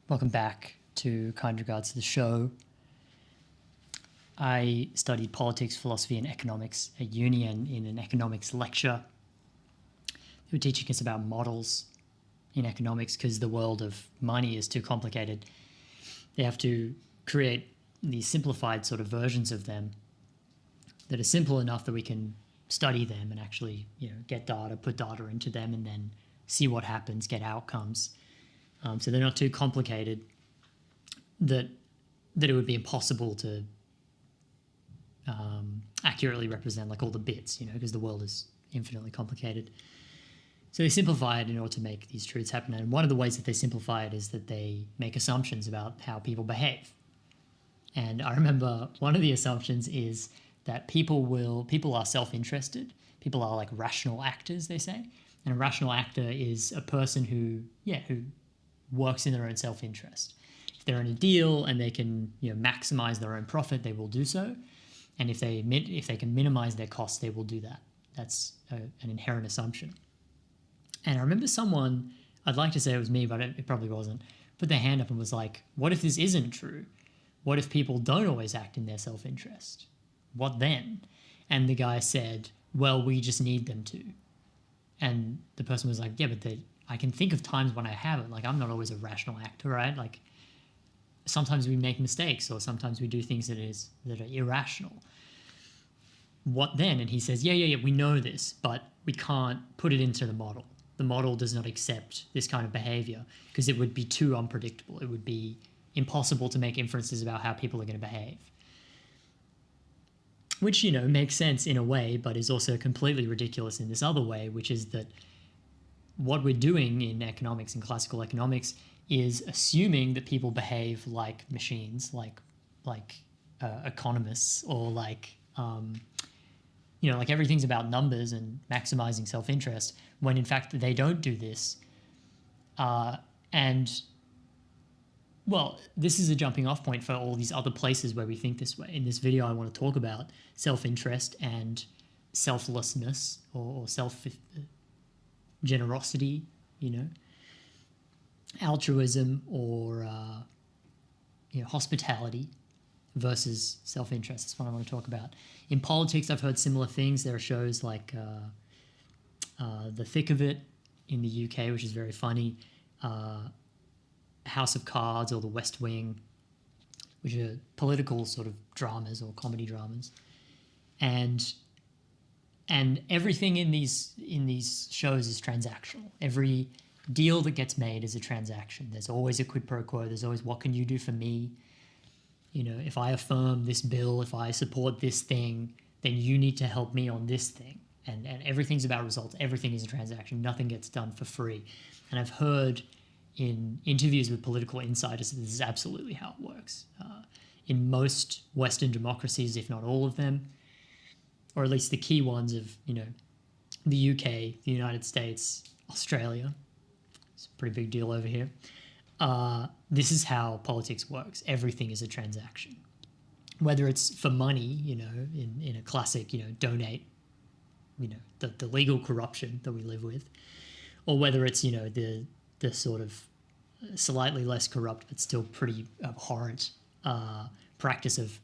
Welcome back to Kind Regards to the show. I studied politics, philosophy, and economics at uni, and in an economics lecture, they were teaching us about models in economics because the world of money is too complicated. They have to create these simplified sort of versions of them that are simple enough that we can study them and actually, get data, put data into them, and then see what happens, get outcomes. So they're not too complicated that it would be impossible to accurately represent like all the bits, because the world is infinitely complicated. So they simplify it in order to make these truths happen. And one of the ways that they simplify it is that they make assumptions about how people behave. And I remember one of the assumptions is that people are self-interested. People are like rational actors, they say. And a rational actor is a person who works in their own self-interest. If they're in a deal and they can maximize their own profit, they will do so. And if they can minimize their costs, they will do that. That's an inherent assumption. And I remember someone, I'd like to say it was me, but it probably wasn't, put their hand up and was like, what if this isn't true? What if people don't always act in their self-interest? What then? And the guy said, well, we just need them to. And the person was like, yeah, but I can think of times when I haven't. Like, I'm not always a rational actor, right? Like, sometimes we make mistakes, or sometimes we do things that are irrational. What then? And he says, yeah, we know this, but we can't put it into the model. The model does not accept this kind of behavior because it would be too unpredictable. It would be impossible to make inferences about how people are going to behave. Which, makes sense in a way, but is also completely ridiculous in this other way, which is that what we're doing in economics and classical economics is assuming that people behave like machines, like economists, or like everything's about numbers and maximizing self-interest, when in fact they don't do this. And well, this is a jumping off point for all these other places where we think this way. In this video, I want to talk about self-interest and selflessness, or self-generosity, altruism, or hospitality versus self-interest. That's what I want to talk about. In politics, I've heard similar things. There are shows like The Thick of It in the UK, which is very funny. House of Cards or The West Wing, which are political sort of dramas or comedy dramas, and everything in these shows is transactional. Every deal that gets made is a transaction. There's always a quid pro quo. There's always, what can you do for me? If I affirm this bill, if I support this thing, then you need to help me on this thing. And everything's about results. Everything is a transaction. Nothing gets done for free. And I've heard in interviews with political insiders that this is absolutely how it works. In most Western democracies, if not all of them, or at least the key ones of, the UK, the United States, Australia, it's a pretty big deal over here. This is how politics works. Everything is a transaction. Whether it's for money, in a classic, donate, the legal corruption that we live with, or whether it's, the sort of slightly less corrupt but still pretty abhorrent practice of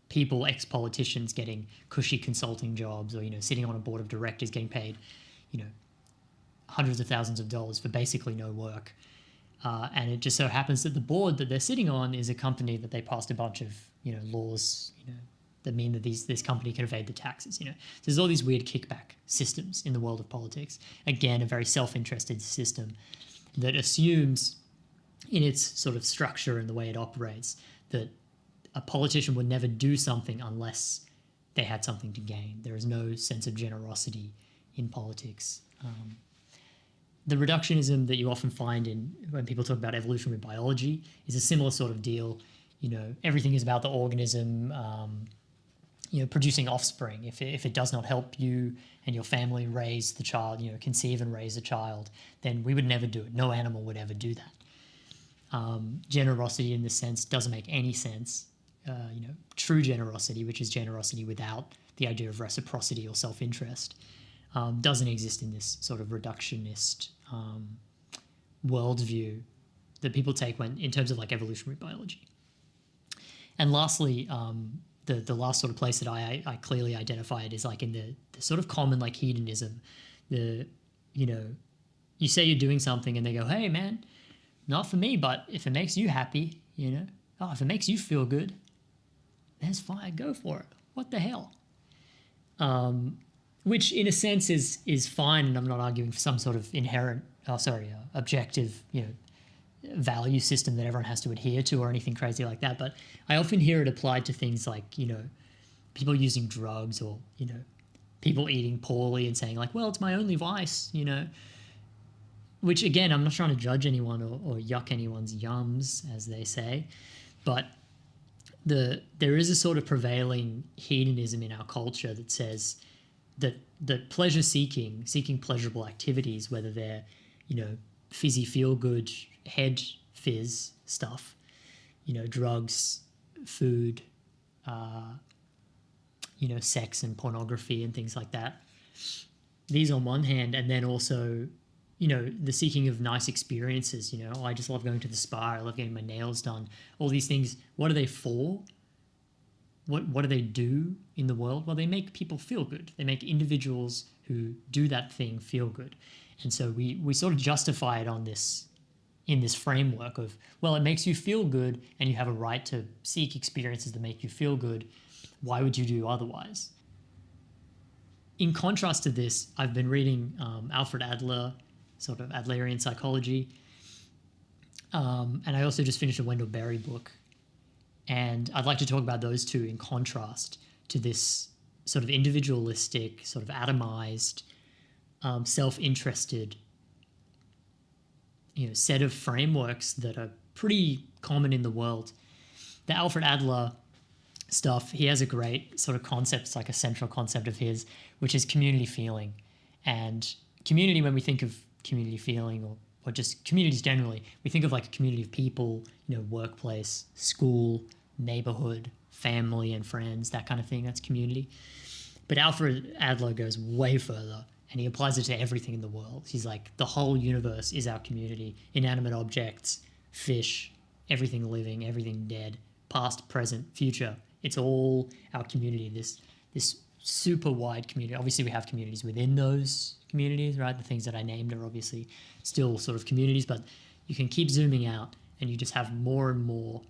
people, ex-politicians, getting cushy consulting jobs, or sitting on a board of directors getting paid hundreds of thousands of dollars for basically no work. And it just so happens that the board that they're sitting on is a company that they passed a bunch of laws that mean that this company can evade the taxes. So there's all these weird kickback systems in the world of politics. Again, a very self-interested system that assumes in its sort of structure and the way it operates that a politician would never do something unless they had something to gain. There is no sense of generosity in politics. The reductionism that you often find when people talk about evolutionary biology is a similar sort of deal. Everything is about the organism, producing offspring. If it does not help you and your family raise the child, conceive and raise a child, then we would never do it. No animal would ever do that. Generosity in this sense doesn't make any sense. True generosity, which is generosity without the idea of reciprocity or self-interest, doesn't exist in this sort of reductionist worldview that people take when in terms of like evolutionary biology. And lastly, the last sort of place that I clearly identify it is like in the sort of common like hedonism. You say you're doing something and they go, hey man, not for me, but if it makes you happy, if it makes you feel good, that's fine, go for it. What the hell? Which in a sense is fine, and I'm not arguing for some sort of inherent, objective, value system that everyone has to adhere to or anything crazy like that. But I often hear it applied to things like, people using drugs or, people eating poorly and saying like, well, it's my only vice, which again, I'm not trying to judge anyone or yuck anyone's yums, as they say, but there is a sort of prevailing hedonism in our culture that says that pleasure seeking pleasurable activities, whether they're, fizzy feel good head fizz stuff, drugs, food, sex and pornography and things like that. These on one hand, and then also, the seeking of nice experiences, I just love going to the spa, I love getting my nails done, all these things. What are they for? What do they do in the world? Well, they make people feel good. They make individuals who do that thing feel good. And so we sort of justify it in this framework of, well, it makes you feel good and you have a right to seek experiences that make you feel good. Why would you do otherwise? In contrast to this, I've been reading Alfred Adler, sort of Adlerian psychology. And I also just finished a Wendell Berry book. And I'd like to talk about those two in contrast to this sort of individualistic, sort of atomized, self-interested, set of frameworks that are pretty common in the world. The Alfred Adler stuff, he has a great sort of concept, it's like a central concept of his, which is community feeling. And community, when we think of community feeling or just communities generally, we think of like a community of people, workplace, school, neighborhood, family and friends, that kind of thing. That's community. But Alfred Adler goes way further and he applies it to everything in the world. He's like, the whole universe is our community. Inanimate objects, fish, everything living, everything dead, past, present, future. It's all our community, this super wide community. Obviously, we have communities within those communities, right? The things that I named are obviously still sort of communities, but you can keep zooming out and you just have more and more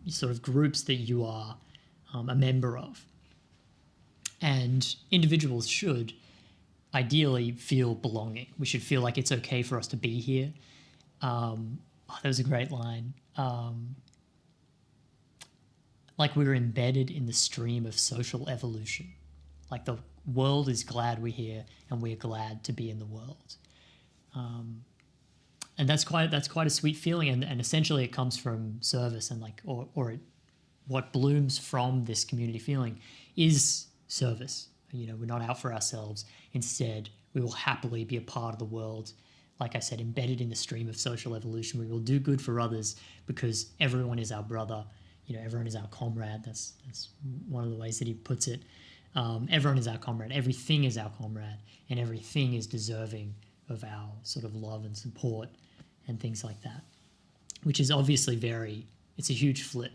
sort of groups that you are a member of. And individuals should ideally feel belonging. We should feel like it's okay for us to be here. That was a great line. Like we're embedded in the stream of social evolution. Like the world is glad we're here and we're glad to be in the world. And that's quite a sweet feeling, and essentially it comes from service and what blooms from this community feeling is service. We're not out for ourselves. Instead, we will happily be a part of the world. Like I said, embedded in the stream of social evolution. We will do good for others because everyone is our brother. Everyone is our comrade. That's one of the ways that he puts it. Everyone is our comrade. Everything is our comrade, and everything is deserving of our sort of love and support and things like that, which is obviously it's a huge flip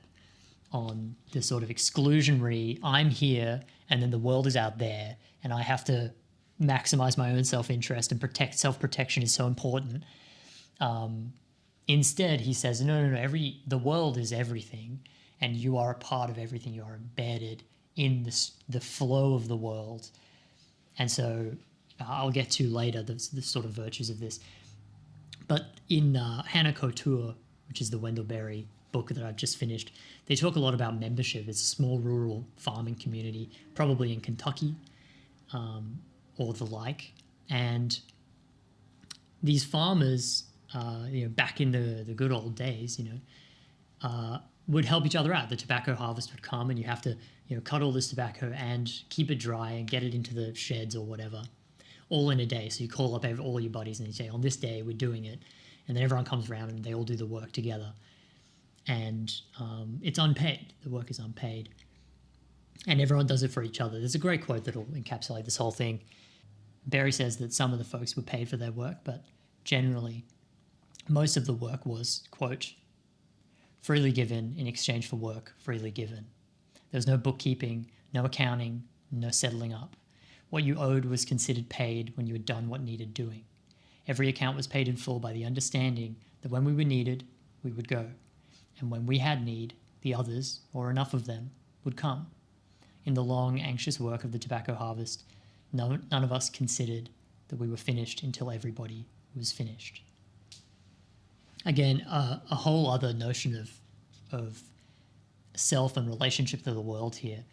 on the sort of exclusionary, I'm here and then the world is out there and I have to maximize my own self-interest and self-protection is so important. Instead, he says, no, the world is everything and you are a part of everything. You are embedded in the flow of the world. And so I'll get to later the sort of virtues of this. But in Hannah Couture, which is the Wendell Berry book that I've just finished, they talk a lot about membership. It's a small rural farming community, probably in Kentucky or the like. And these farmers, back in the good old days, would help each other out. The tobacco harvest would come and you have to, cut all this tobacco and keep it dry and get it into the sheds or whatever, all in a day. So you call up all your buddies and you say, on this day we're doing it. And then everyone comes around and they all do the work together. And it's unpaid. The work is unpaid. And everyone does it for each other. There's a great quote that'll encapsulate this whole thing. Berry says that some of the folks were paid for their work, but generally most of the work was, quote, freely given in exchange for work freely given. There was no bookkeeping, no accounting, no settling up. What you owed was considered paid when you had done what needed doing. Every account was paid in full by the understanding that when we were needed, we would go. And when we had need, the others, or enough of them, would come. In the long, anxious work of the tobacco harvest, none of us considered that we were finished until everybody was finished. Again, a whole other notion of self and relationship to the world here.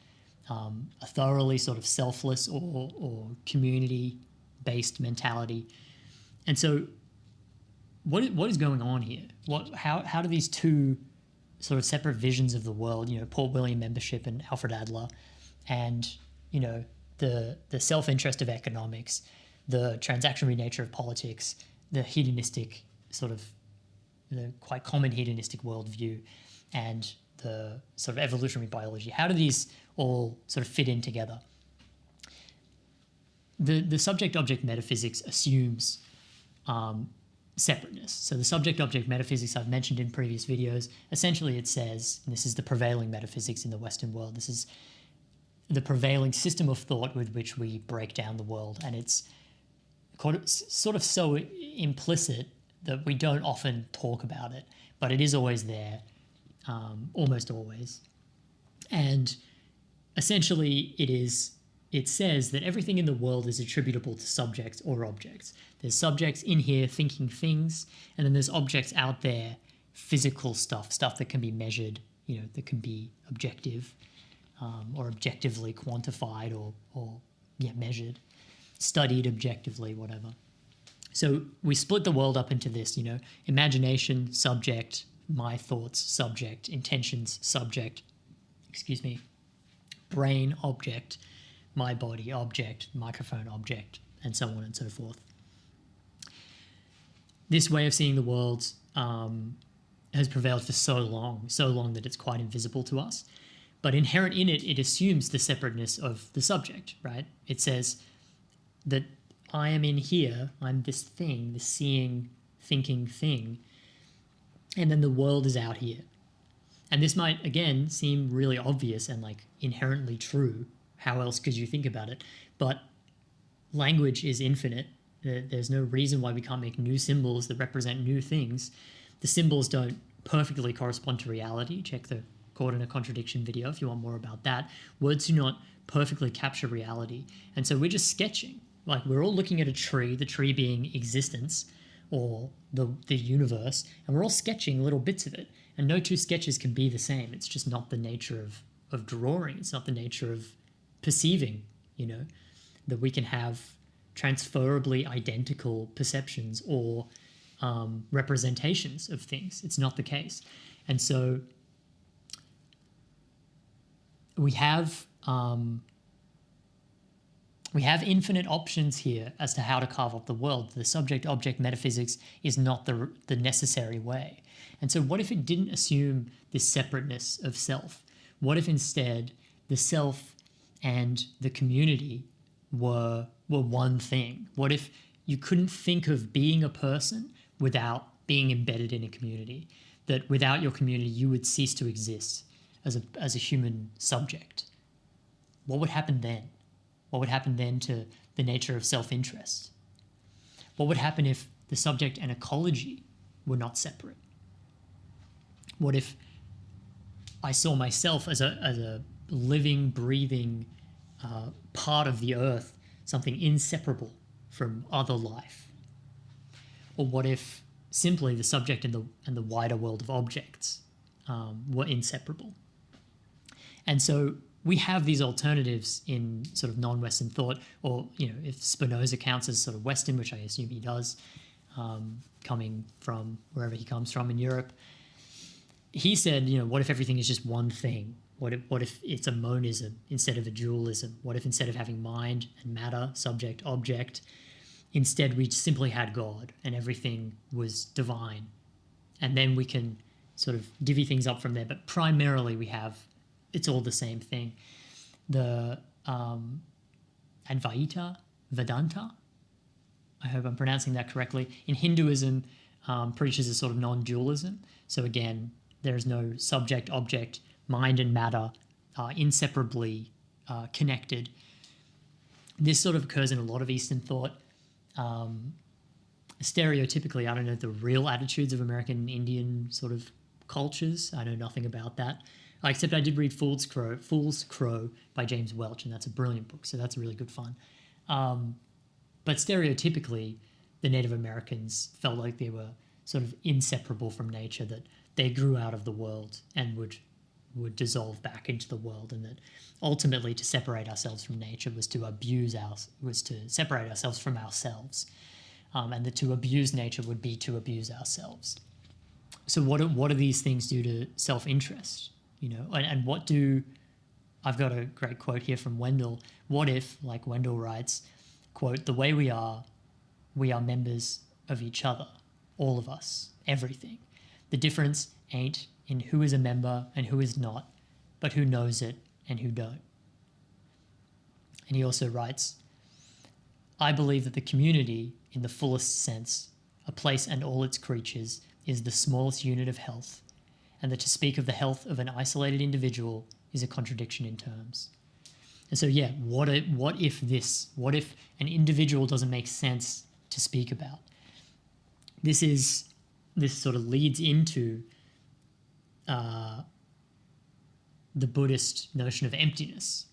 A thoroughly sort of selfless or community-based mentality. And so what is going on here? How do these two sort of separate visions of the world, Port William membership and Alfred Adler, and, the self-interest of economics, the transactionary nature of politics, the hedonistic the quite common hedonistic worldview, and the sort of evolutionary biology. How do these all sort of fit in together? The subject-object metaphysics assumes separateness. So the subject-object metaphysics I've mentioned in previous videos, essentially it says, and this is the prevailing metaphysics in the Western world, this is the prevailing system of thought with which we break down the world, and it's sort of so implicit that we don't often talk about it, but it is always there, almost always. And essentially it says that everything in the world is attributable to subjects or objects. There's subjects in here thinking things, and then there's objects out there, physical stuff that can be measured, that can be objective, or objectively quantified or measured, studied objectively, whatever. So we split the world up into this, imagination, subject, my thoughts, subject, intentions, subject, brain, object, my body, object, microphone, object, and so on and so forth. This way of seeing the world has prevailed for so long that it's quite invisible to us. But inherent in it, it assumes the separateness of the subject, right? It says that I am in here, I'm this thing, this seeing, thinking thing, and then the world is out here. And this might, again, seem really obvious and like inherently true. How else could you think about it? But language is infinite. There's no reason why we can't make new symbols that represent new things. The symbols don't perfectly correspond to reality. Check the Caught in a Contradiction video if you want more about that. Words do not perfectly capture reality. And so we're just sketching. Like we're all looking at a tree, the tree being existence or the universe, and we're all sketching little bits of it. And no two sketches can be the same. It's just not the nature of drawing. It's not the nature of perceiving, that we can have transferably identical perceptions or representations of things. It's not the case. And so we have infinite options here as to how to carve up the world. The subject-object metaphysics is not the necessary way. And so what if it didn't assume this separateness of self? What if instead the self and the community were one thing? What if you couldn't think of being a person without being embedded in a community? That without your community you would cease to exist as a human subject? What would happen then? What would happen then to the nature of self-interest? What would happen if the subject and ecology were not separate? What if I saw myself as a living, breathing part of the earth, something inseparable from other life? Or what if simply the subject and the wider world of objects were inseparable? And so we have these alternatives in sort of non-Western thought, or, if Spinoza counts as sort of Western, which I assume he does, coming from wherever he comes from in Europe. He said, what if everything is just one thing? What if it's a monism instead of a dualism? What if instead of having mind and matter, subject, object, instead we simply had God and everything was divine? And then we can sort of divvy things up from there, but primarily it's all the same thing. The Advaita Vedanta, I hope I'm pronouncing that correctly. In Hinduism, preaches a sort of non-dualism. So again, there is no subject, object, mind and matter inseparably connected. This sort of occurs in a lot of Eastern thought. Stereotypically, I don't know the real attitudes of American and Indian sort of cultures. I know nothing about that. Except I did read Fool's Crow by James Welch, and that's a brilliant book, so that's really good fun. But stereotypically, the Native Americans felt like they were sort of inseparable from nature, that they grew out of the world and would dissolve back into the world, and that ultimately to separate ourselves from nature was to separate ourselves from ourselves, and that to abuse nature would be to abuse ourselves. So what do these things do to self-interest? And what do, I've got a great quote here from Wendell. What if, like Wendell writes, quote, "The way we are members of each other, all of us, everything. The difference ain't in who is a member and who is not, but who knows it and who don't." And he also writes, "I believe that the community, in the fullest sense, a place and all its creatures, is the smallest unit of health, and that to speak of the health of an isolated individual is a contradiction in terms." And so, yeah, what if an individual doesn't make sense to speak about? This sort of leads into the Buddhist notion of emptiness.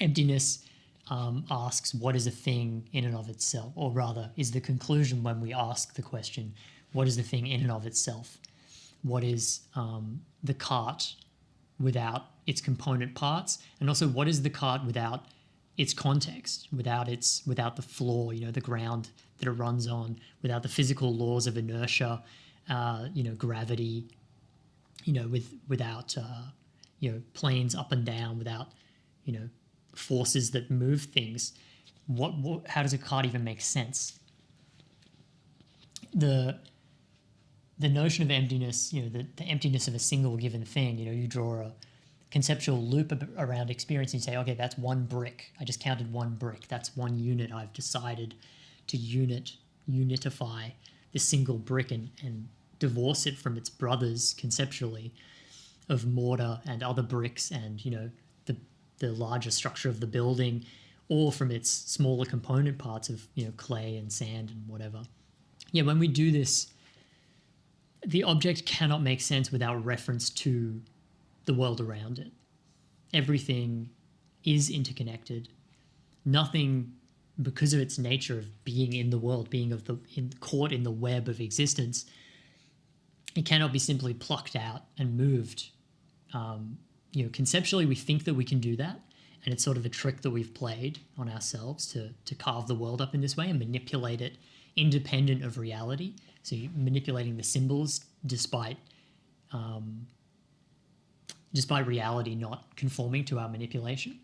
Emptiness asks, what is a thing in and of itself? Or rather, is the conclusion when we ask the question, what is the thing in and of itself? What is the cart without its component parts? And also, what is the cart without its context, without the floor, the ground that it runs on, without the physical laws of inertia, gravity, without planes up and down, without forces that move things. How does a cart even make sense? The notion of emptiness, the emptiness of a single given thing, you draw a conceptual loop around experience and you say, okay, that's one brick. I just counted one brick. That's one unit. I've decided to unitify this single brick and divorce it from its brothers conceptually of mortar and other bricks and, the larger structure of the building, or from its smaller component parts of, clay and sand and whatever. Yeah, when we do this, the object cannot make sense without reference to the world around it. Everything is interconnected. Nothing, because of its nature of being in the world, being caught in the web of existence, it cannot be simply plucked out and moved. Conceptually, we think that we can do that, and it's sort of a trick that we've played on ourselves to carve the world up in this way and manipulate it independent of reality. So you're manipulating the symbols despite reality not conforming to our manipulation.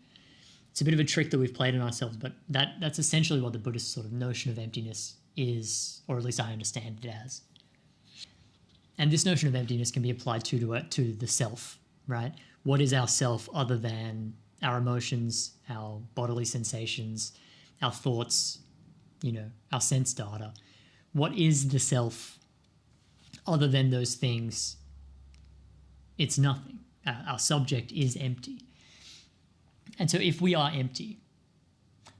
It's a bit of a trick that we've played on ourselves, but that's essentially what the Buddhist sort of notion of emptiness is, or at least I understand it as. And this notion of emptiness can be applied to the self, right? What is our self other than our emotions, our bodily sensations, our thoughts, our sense data? What is the self other than those things? It's nothing. Our subject is empty. And so if we are empty,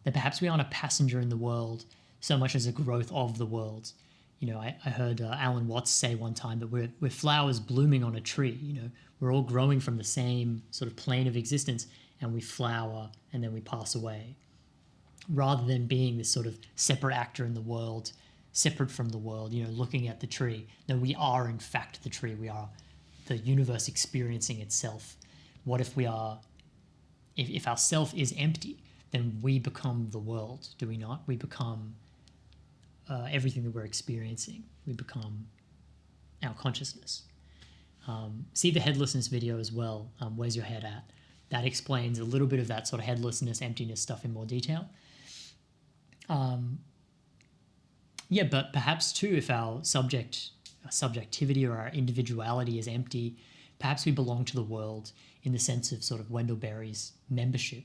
then perhaps we aren't a passenger in the world so much as a growth of the world. I heard Alan Watts say one time that we're flowers blooming on a tree. We're all growing from the same sort of plane of existence, and we flower and then we pass away, rather than being this sort of separate actor in the world, separate from the world, looking at the tree. No, we are in fact the tree. We are the universe experiencing itself. What if if our self is empty, then we become the world, do we not? We become everything that we're experiencing. We become our consciousness. See the headlessness video as well, Where's Your Head At? That explains a little bit of that sort of headlessness, emptiness stuff in more detail. But perhaps too, if our subjectivity or our individuality is empty, perhaps we belong to the world in the sense of sort of Wendell Berry's membership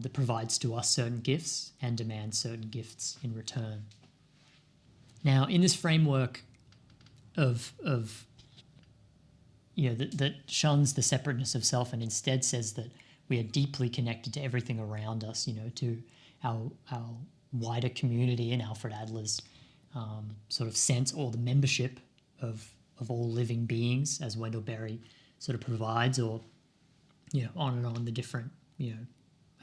that provides to us certain gifts and demands certain gifts in return. Now, in this framework of that shuns the separateness of self and instead says that we are deeply connected to everything around us, to our wider community in Alfred Adler's sort of sense, or the membership of all living beings, as Wendell Berry sort of provides, or on and on the different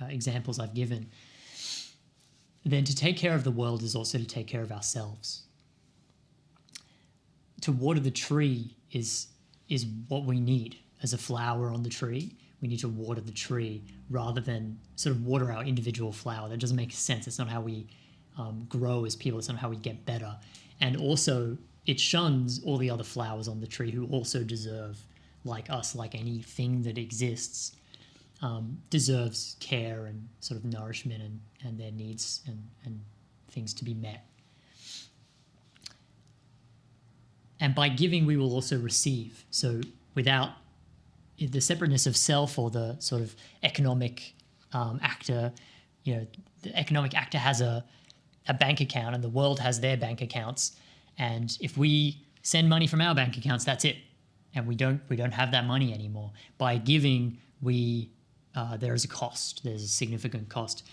examples I've given. Then to take care of the world is also to take care of ourselves. To water the tree is what we need as a flower on the tree. We need to water the tree rather than sort of water our individual flower. That doesn't make sense. It's not how we grow as people. It's not how we get better. And also, it shuns all the other flowers on the tree who also deserve, like us, like anything that exists, deserves care and sort of nourishment and their needs and things to be met. And by giving, we will also receive. So without the separateness of self, or the sort of economic actor, the economic actor has a bank account and the world has their bank accounts. And if we send money from our bank accounts, that's it. And we don't have that money anymore. By giving, there is a cost. There's a significant cost.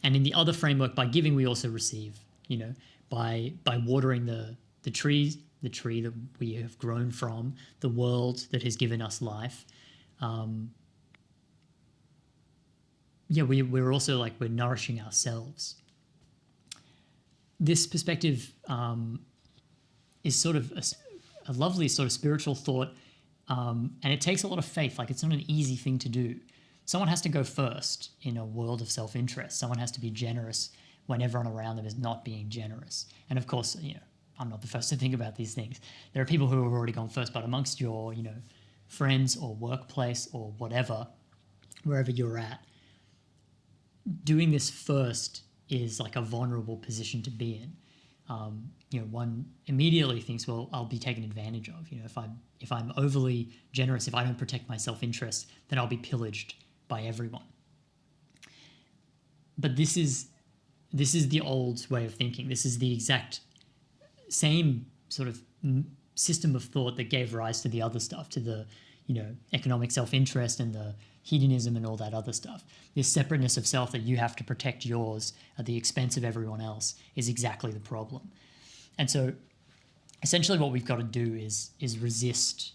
And in the other framework, by giving, we also receive. By watering the trees, the tree that we have grown from, the world that has given us life. We're also we're nourishing ourselves. This perspective is sort of a lovely sort of spiritual thought, and it takes a lot of faith. It's not an easy thing to do. Someone has to go first in a world of self-interest. Someone has to be generous when everyone around them is not being generous. And of course, I'm not the first to think about these things. There are people who have already gone first, but amongst your, friends or workplace or whatever, wherever you're at, doing this first is a vulnerable position to be in. One immediately thinks, well, I'll be taken advantage of. If I'm overly generous, if I don't protect my self-interest, then I'll be pillaged by everyone. But this is the old way of thinking. This is the exact same sort of system of thought that gave rise to the other stuff, to the economic self-interest and the hedonism and all that other stuff. This separateness of self, that you have to protect yours at the expense of everyone else, is exactly the problem. And so essentially what we've got to do is resist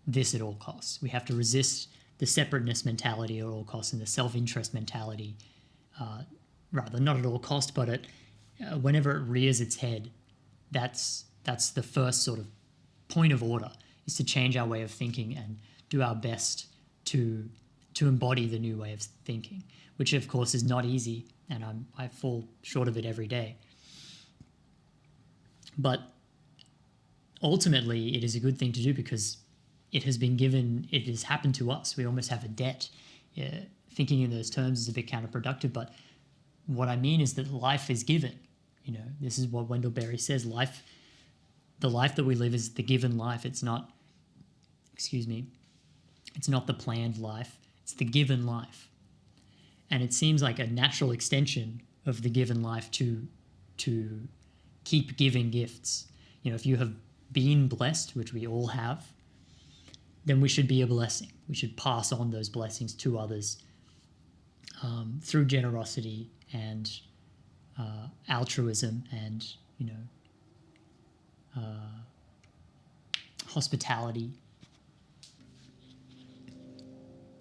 this at all costs. We have to resist the separateness mentality at all costs and the self-interest mentality, rather not at all cost, but whenever it rears its head. That's the first sort of point of order, is to change our way of thinking and do our best to embody the new way of thinking, which of course is not easy, and I fall short of it every day. But ultimately, it is a good thing to do because it has happened to us. We almost have a debt. Thinking in those terms is a bit counterproductive, but what I mean is that life is given. This is what Wendell Berry says. The life that we live is the given life. It's not the planned life. It's the given life. And it seems like a natural extension of the given life to keep giving gifts. If you have been blessed, which we all have, then we should be a blessing. We should pass on those blessings to others through generosity and altruism and hospitality.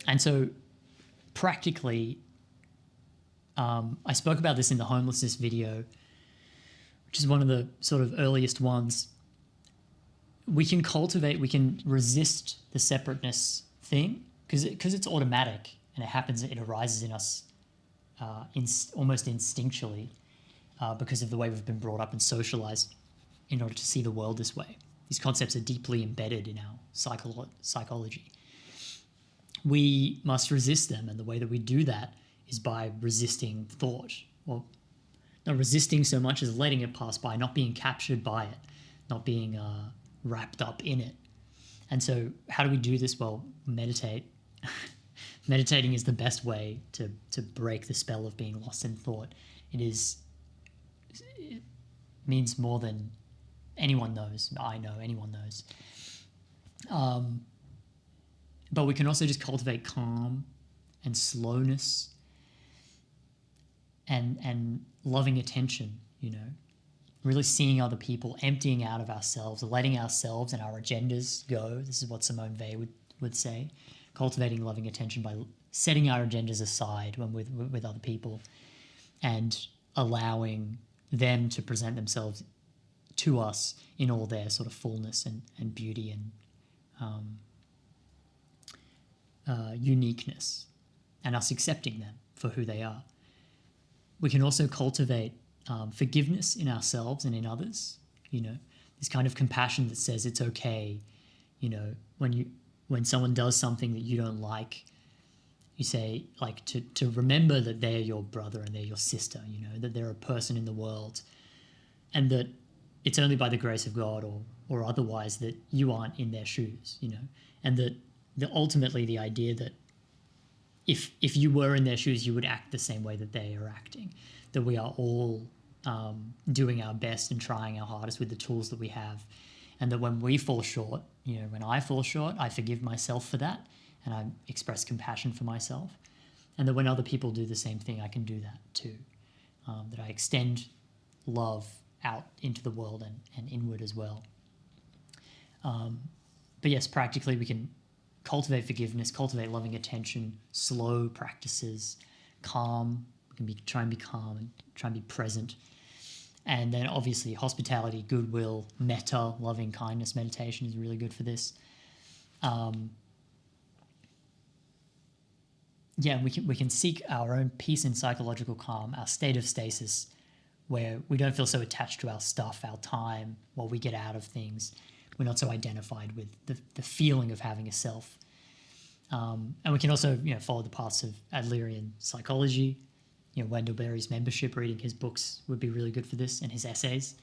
And so practically, I spoke about this in the homelessness video, which is one of the sort of earliest ones. We can resist the separateness thing because it's automatic and it arises in us almost instinctually because of the way we've been brought up and socialized in order to see the world this way. These concepts are deeply embedded in our psychology. We must resist them, and the way that we do that is by resisting thought. Well, not resisting so much as letting it pass by, not being captured by it, not being wrapped up in it. And so how do we do this? Well, meditate. Meditating is the best way to break the spell of being lost in thought. means more than anyone knows. I know anyone knows. But we can also just cultivate calm and slowness and loving attention, really seeing other people, emptying out of ourselves, letting ourselves and our agendas go. This is what Simone Weil would say. Cultivating loving attention by setting our agendas aside when with other people and allowing them to present themselves to us in all their sort of fullness and beauty and uniqueness, and us accepting them for who they are. We can also cultivate forgiveness in ourselves and in others, this kind of compassion that says it's okay, when someone does something that you don't like, you say, like, to remember that they're your brother and they're your sister, that they're a person in the world, and that it's only by the grace of God or otherwise that you aren't in their shoes, and that ultimately the idea that if you were in their shoes, you would act the same way that they are acting, that we are all doing our best and trying our hardest with the tools that we have, and that when we fall short, when I fall short, I forgive myself for that, and I express compassion for myself, and that when other people do the same thing, I can do that too, that I extend love out into the world and inward as well. But yes, practically we can cultivate forgiveness, cultivate loving attention, slow practices, calm. We can try and be calm and try and be present. And then obviously hospitality, goodwill, metta, loving kindness meditation is really good for this. We can seek our own peace and psychological calm, our state of stasis, where we don't feel so attached to our stuff, our time, what we get out of things. We're not so identified with the feeling of having a self. And we can also, follow the paths of Adlerian psychology. Wendell Berry's membership, reading his books would be really good for this, and his essays.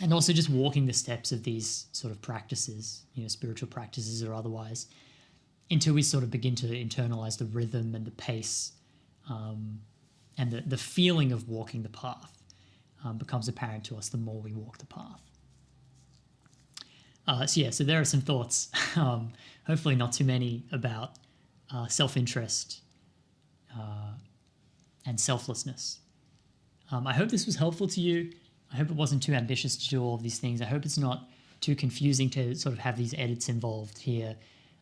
And also just walking the steps of these sort of practices, spiritual practices or otherwise, until we sort of begin to internalize the rhythm and the pace, and the feeling of walking the path becomes apparent to us the more we walk the path. So there are some thoughts, hopefully not too many, about self-interest and selflessness. I hope this was helpful to you. I hope it wasn't too ambitious to do all of these things. I hope it's not too confusing to sort of have these edits involved here,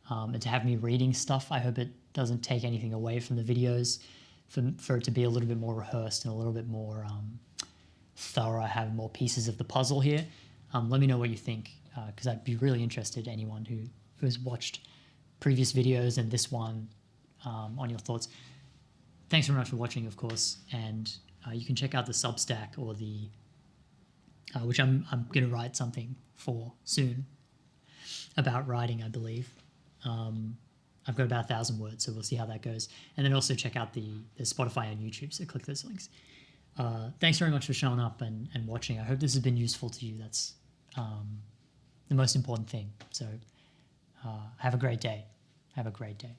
and to have me reading stuff. I hope it doesn't take anything away from the videos, for it to be a little bit more rehearsed and a little bit more thorough, have more pieces of the puzzle here. Let me know what you think, because I'd be really interested, anyone who has watched previous videos and this one, on your thoughts. Thanks very much for watching, of course, and you can check out the Substack or the which I'm going to write something for soon about writing, I believe. I've got about 1,000 words, so we'll see how that goes. And then also check out the Spotify and YouTube, so click those links. Thanks very much for showing up and watching. I hope this has been useful to you. That's the most important thing. So have a great day. Have a great day.